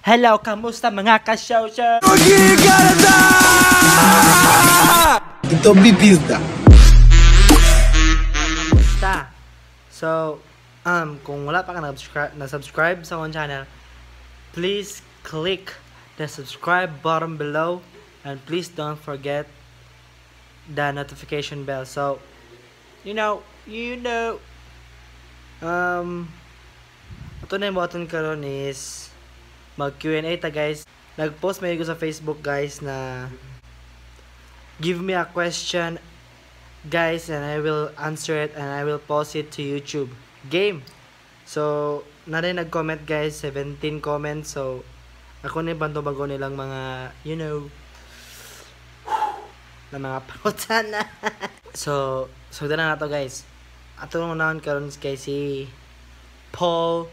Hello, kamusta mga ka-show-show? Ito bibirda. Kamusta? So, kung wala pa ka na-subscribe sa akong channel, please click the subscribe button below and please don't forget the notification bell. So, you know, ito na yung button karon is mag Q&A ta guys. Nag-post may ko sa Facebook guys na give me a question guys and I will answer it and I will post it to YouTube. Game. So, na rin nag-comment guys, 17 comments. So, ako na yung banto-bago nilang mga, you know, na mga pangutan na. So na to guys. Ato nung naon karon kay si Paul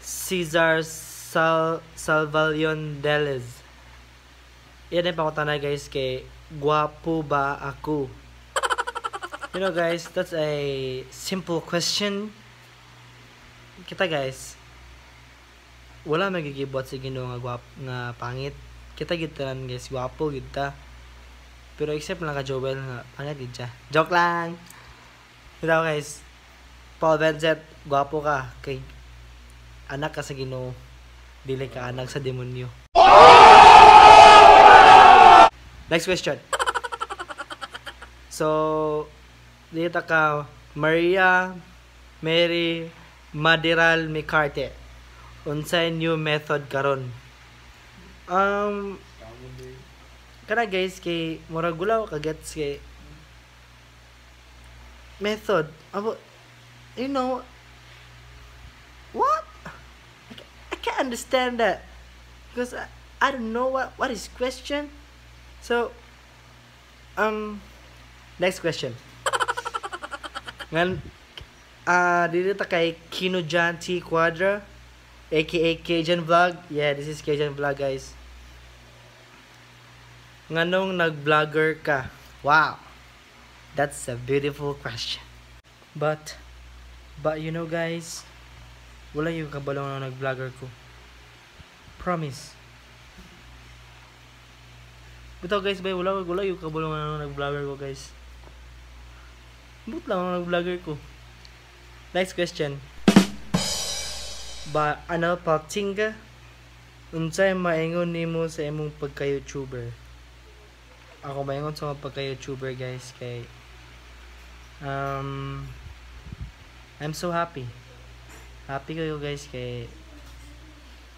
Cesar Salvalion Delez. Yan yung pangutan na guys kay gwapo ba ako? You know guys, that's a simple question. Kita guys, wala magigibot sa Ginoo nga nga pangit. Kita gitaran guys, gwapo kita. Pero except lang ka Joel nga pangit gid siya. Joke lang. Kita guys, Paul Benzet, gwapo ka kay anak ka sa Ginoo. Dili ka anak sa demonyo. Next question. So, dito ka Maria Mary Madiral Micarte. Unsay new method karon? Kana guys kay murag gulaw ka gets kay method. Abo, you know what? I can't understand that because I don't know what is question. So next question. Ngan dito ta kay Kinojan T Quadra aka Cajun Vlog. Yeah, this is Cajun Vlog guys. Nganong nag-vlogger ka? Wow. That's a beautiful question. But you know guys, wala yung kabalo na nag-vlogger ko. Promise. Bitaw guys, wala yung kabalo na nag-vlogger ko guys. But lang ang nag-vlogger ko. Next question. Ba Anal Patinga, unsay maingon nimo sa imong pagka-YouTuber? Ako maingon sa mga pagka-YouTuber guys kay I'm so happy. Happy kayo guys kay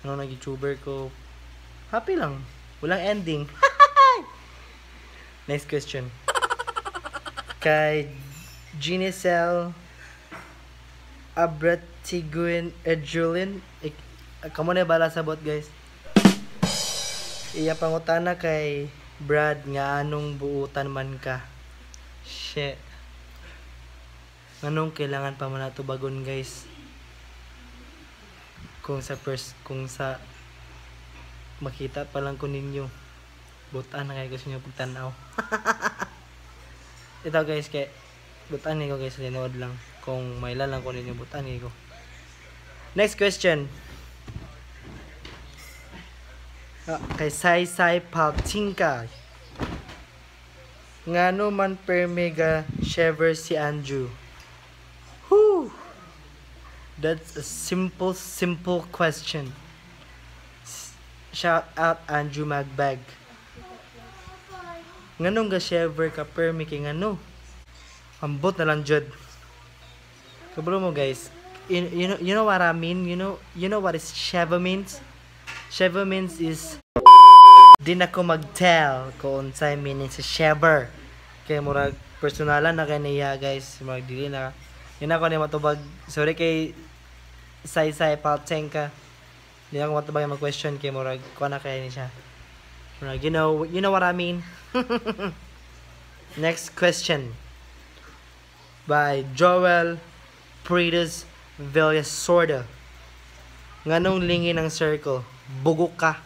nag-YouTuber ko. Happy lang. Walang ending. Next question. Kay Ginicel Abratiguin Edjulin. Kamo na bala sa bot guys. Iya pangutana kay Brad nga anong buutan man ka. Shit. Anong kailangan pa man nato bagon guys? Kung sa makita pa lang ko ninyo. Butan na kayo gusto nyo pagtanaw. Ito guys kay butan ko guys linood lang. Kung may lang ko ninyo butan ko. Next question. Kay Sai Paltinka. Ngano man per mega shaver si Andrew? Whew. That's a simple question. Shout out Andrew Magbag. Nganong ga shaver ka per mega ngano? Ambot na lang jud. Kabalo mo guys. You know what I mean? You know what is shaver means? Shaver means is di na ko mag-tell kung unsay meaning sa shaver. Kaya murag personalan na kaniya guys. Murag dili na. Yun ako na matubag. Sorry kay Sai Paltenka. Di ako matubag yung mag-question kay murag ko na kaya ni siya. Murag, you know what I mean? Next question. By Joel Prides Villasorda. Nganong lingi ng circle? Bugok ka.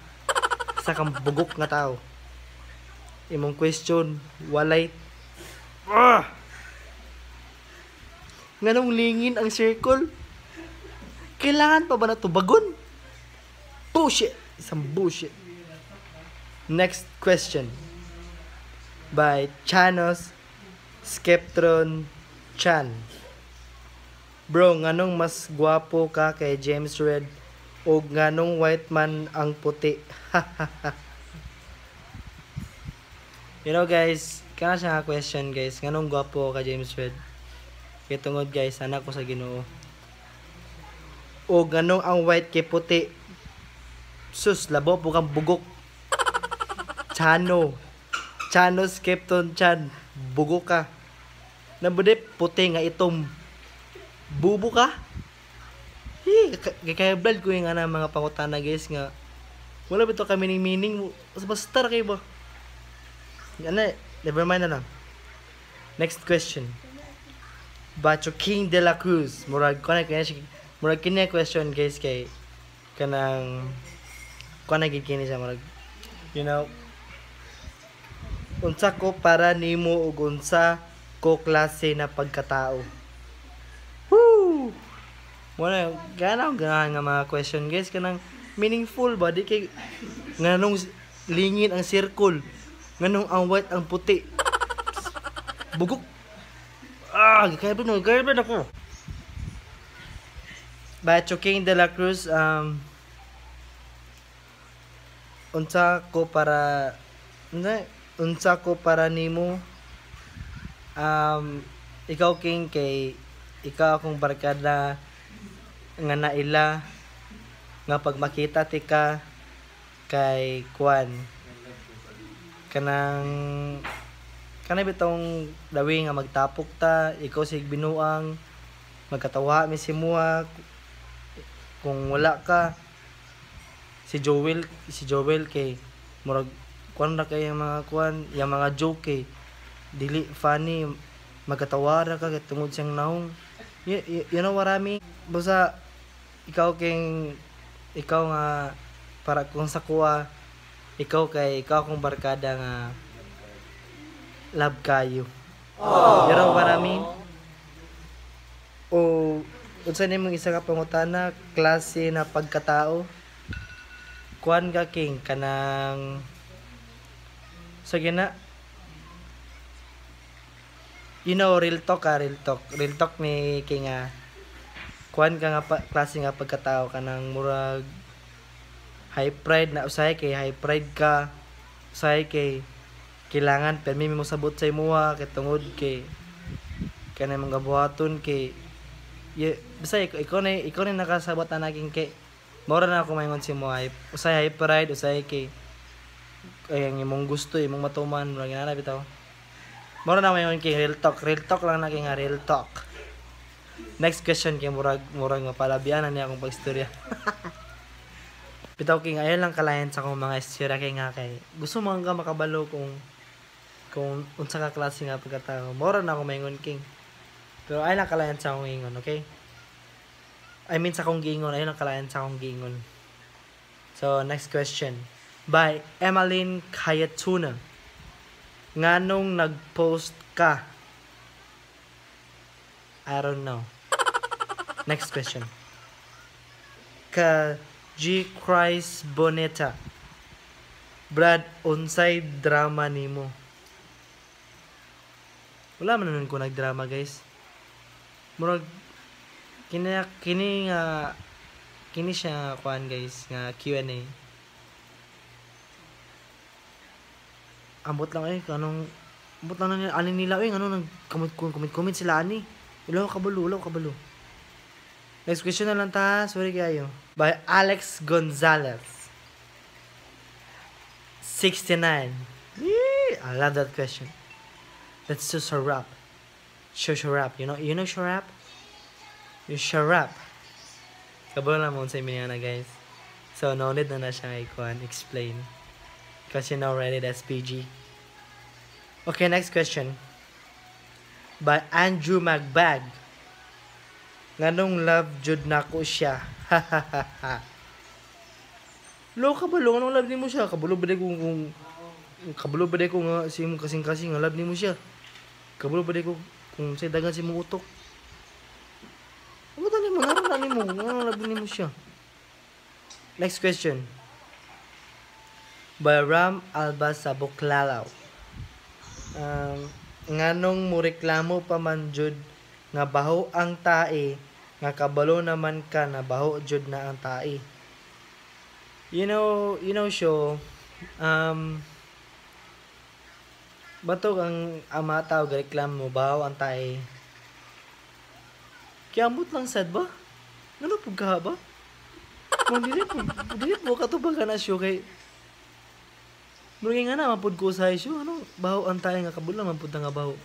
Sa kang bugok nga tao. Imong question, walay. Nganong lingin ang circle? Kailangan pa ba na to bagon? Bullshit. Some bullshit. Next question. By Chanos Skeptron Chan. Bro, nganong mas gwapo ka kay James Red o nganong white man ang puti? You know guys, kana siya nga question guys, nganong gwapo ka James Red? Kay tungod guys, anak ko sa Ginoo. O nganong ang white kay puti? Sus, labo po kang bugok. Chano Skepton Chan, bugo ka. Nabude puti nga itom. Bubo ka? Kaya blood ko yung mga pangutana guys nga. Wala ba ito kami ng meaning? Basta kayo ba? Never mind na lang. Next question. Bacho King de la Cruz. Murag kanya question guys kay kanang gikini siya murag. You know, unsa ko para nimo ug unsa ko klase na pagkatao? Woo! Wala ganaw nga mga question guys kanang meaningful ba di kay nganong lingin ang circle, nganong ang white ang puti. Bugok. Gikaiban ako. Bacho King de la Cruz, unsa ko para nimo, ikaw King kay ikaw akong barkada nga naila nga pag makita ti ka kay Kwan kanang bitong dawi nga magtapok ta, ikaw sig binuang magkatawa mi si mua kung wala ka. Si Joel kay murag kwan ra kay yung mga joke kay dili funny, magkatawa ra ka kay tungod siyang naong. You know what I mean? Basta ikaw nga para kung sa kuha, ikaw kung barkada nga love kayo. You know what I mean? O unsa nimong isa ka pangutana, klase na pagkatao? Kuan ka King kanang sa gina, you know, real talk ni King nga kuan ka nga klase nga pagkatao kanang murag high pride na usay kay high pride ka, usay kay kailangan permi mo sabot sa imuha kay tungod kay kanang mga buhaton kay basta ikaw na nakasabot na naging kay mora na ako maingon si mo ay usay high pride, usay kay ang imong gusto, imong matuman, mura ginana bitaw. Mora na maingon kay real talk lang na kay nga real talk. Next question kay murag mapalabian na niya akong pagstorya. Bitaw kay ayon lang kalayan sa akong mga istorya kay nga kay gusto mo nga makabalo kung unsa ka klase nga pagkatao. Mora na ako maingon King. Pero ayon lang kalayan sa akong ingon, okay? I mean sa akong giingon, ayon lang kalayan sa akong giingon. So, next question. By Emmeline Kayatuna. Nganong nag-post ka? I don't know. Next question. Ka G. Christ Boneta. Brad, unsay drama nimo? Wala man nun ko nagdrama guys. Murag kini siya kuan guys nga Q&A. Ambot lang kanong ambot lang na ani nila nang comment sila ani. Ulaw kabalo. Next question na lang ta, sorry kayo. By Alex Gonzalez. 69. I love that question. That's so Sharap. Sharap. You know Sharap? You Sharap. Kabalo na mo sa inyo na guys. So, no need na siya explain. Because you know already that's PG. Okay, next question. By Andrew Magbag. Nganong love jud nako siya. Lo kabalo nganong love nimo siya? Kabalo ba ko nga si mo kasing-kasing nga love nimo siya? Kabalo ba ko kung say dagan si mo utok? Ano tani mo? Ano love nimo siya? Next question. by Ram Alba sa Buklalaw. Nganong mureklamo pa man jud nga baho ang tae, nga kabalo naman ka na baho jud na ang tae. You know show, bato ang mga tao reklamo baho ang tae. Kaya amot lang sad ba? Ano po ka ba? Dili po katubag ka na show kay murag nga na mapud ko sa show ano baho ang tae nga kabalo man pud nga baho.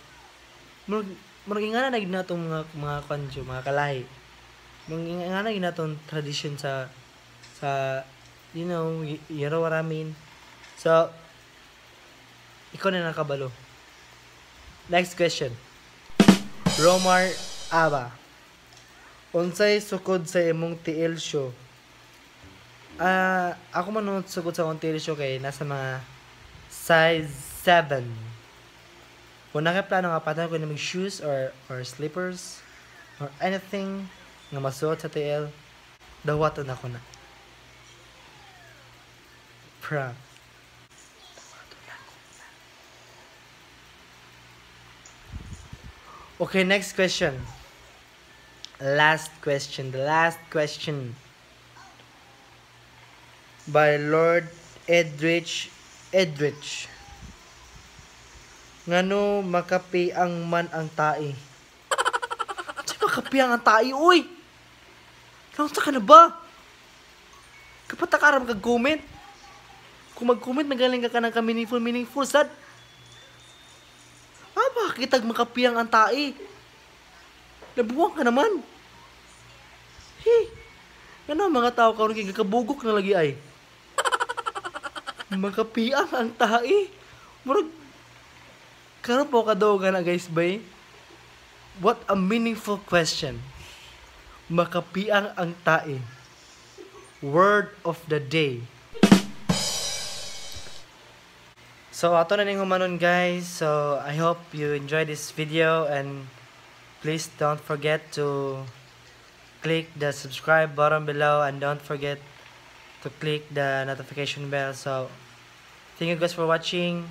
Murag nga na natong mga kanjo, mga kalahi. Murag nga na ginatong tradition sa you know what I mean. So ikaw na nakabalo. Next question. Romar Aba. Unsay sukod sa imong tiil show? Ako man sukod sa akong tiil show kay nasa mga size 7. Kung nakaplano nga patan ko ng shoes or slippers or anything nga masuot sa tiil, dawatan ako na. Prank. Okay, next question. The last question by Lord Edrich. Ngano makapiang man ang tae? Sa makapiang ang tae, uy! Kaunsa ka na ba? Kapatakaram kag-comment. Kung mag-comment, magaling ka ng ka-meaningful, sad. Bakit makapiang ang tae? Nabuwang ka naman. Ano mga tao karon kay kakabugok na lagi ay. Makapiang ang tae. Murag karon po kadoga na guys bay. What a meaningful question. Makapiang ang tae. Word of the day. So ato na ning humanon guys. So I hope you enjoyed this video and please don't forget to click the subscribe button below and don't forget to click the notification bell. So thank you guys for watching.